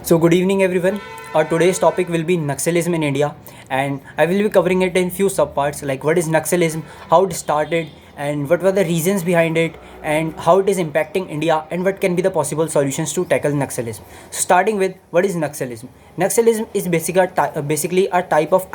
So, good evening, everyone. Our today's topic will be Naxalism in India, and I will be covering it in few subparts like what is Naxalism, how it started, and what were the reasons behind it, and how it is impacting India, and what can be the possible solutions to tackle Naxalism. So, starting with what is Naxalism? Naxalism is basically a type of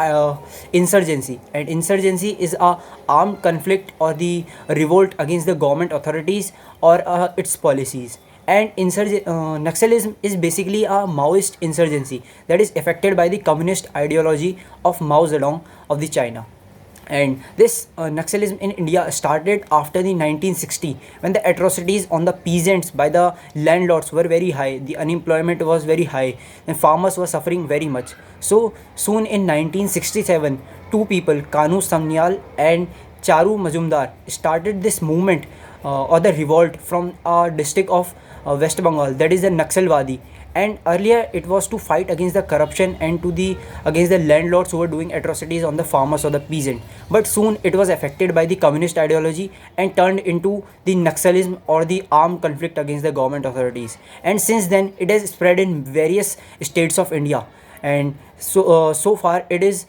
insurgency, and insurgency is a armed conflict or the revolt against the government authorities or its policies. And Naxalism is basically a Maoist insurgency that is affected by the communist ideology of Mao Zedong of the China. And this Naxalism in India started after the 1960 when the atrocities on the peasants by the landlords were very high, the unemployment was very high, and farmers were suffering very much. So soon in 1967, two people, Kanu Samnyal and Charu Majumdar, started this movement or the revolt from a district of West Bengal, that is the Naxalwadi. And earlier it was to fight against the corruption and to the against the landlords who were doing atrocities on the farmers or the peasant. But soon it was affected by the communist ideology and turned into the Naxalism or the armed conflict against the government authorities. And since then it has spread in various states of India. And so far it is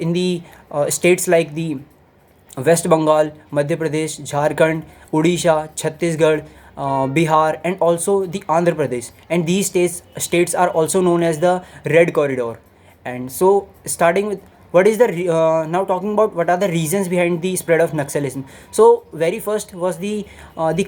in the states like the West Bengal, Madhya Pradesh, Jharkhand, Odisha, Chhattisgarh, Bihar, and also the Andhra Pradesh. And these states are also known as the Red Corridor. And so, starting with what is the now talking about what are the reasons behind the spread of Naxalism. So, very first was the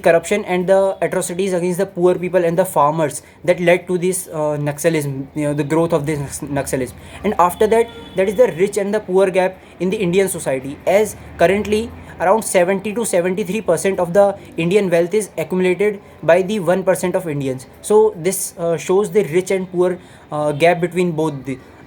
corruption and the atrocities against the poor people and the farmers that led to this Naxalism, the growth of this Naxalism. And after that, that is the rich and the poor gap in the Indian society, as currently around 70 to 73% of the Indian wealth is accumulated by the 1% of Indians. So this shows the rich and poor gap between both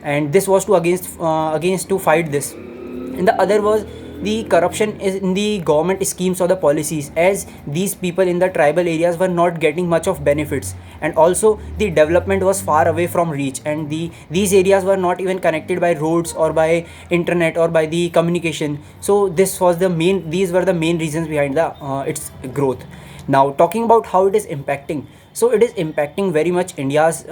and this was to against to fight this. And the other was the corruption is in the government schemes or the policies, as these people in the tribal areas were not getting much of benefits, and also the development was far away from reach, and these areas were not even connected by roads or by internet or by the communication. So these were the main reasons behind the its growth. Now talking about how it is impacting, so it is impacting very much India's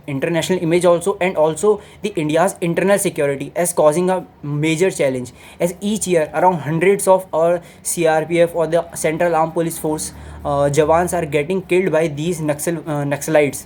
international image also, and also the India's internal security, as causing a major challenge, as each year around hundreds of our CRPF or the Central Armed Police Force jawans are getting killed by these Naxalites.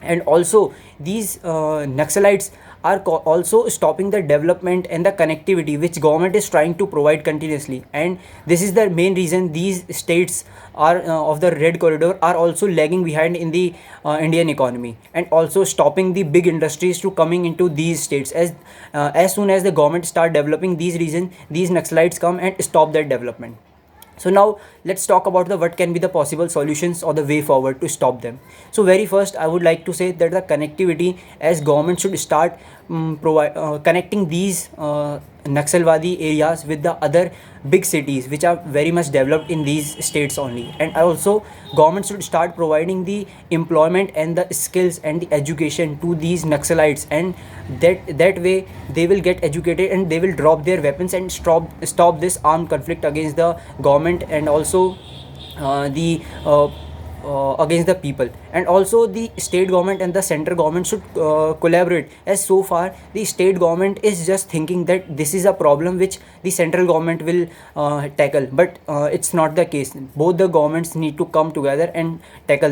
And also these Naxalites are also stopping the development and the connectivity which government is trying to provide continuously. And this is the main reason these states are of the Red Corridor are also lagging behind in the Indian economy, and also stopping the big industries to coming into these states, as soon as the government start developing these regions, these Naxalites come and stop that development. So now let's talk about the what can be the possible solutions or the way forward to stop them. So very first I would like to say that the connectivity, as government should start connecting these Naxalwadi areas with the other big cities which are very much developed in these states only. And also government should start providing the employment and the skills and the education to these Naxalites, and that way they will get educated and they will drop their weapons and stop this armed conflict against the government, and also the against the people. And also the state government and the central government should collaborate, as so far the state government is just thinking that this is a problem which the central government will tackle, but it's not the case. Both the governments need to come together and tackle this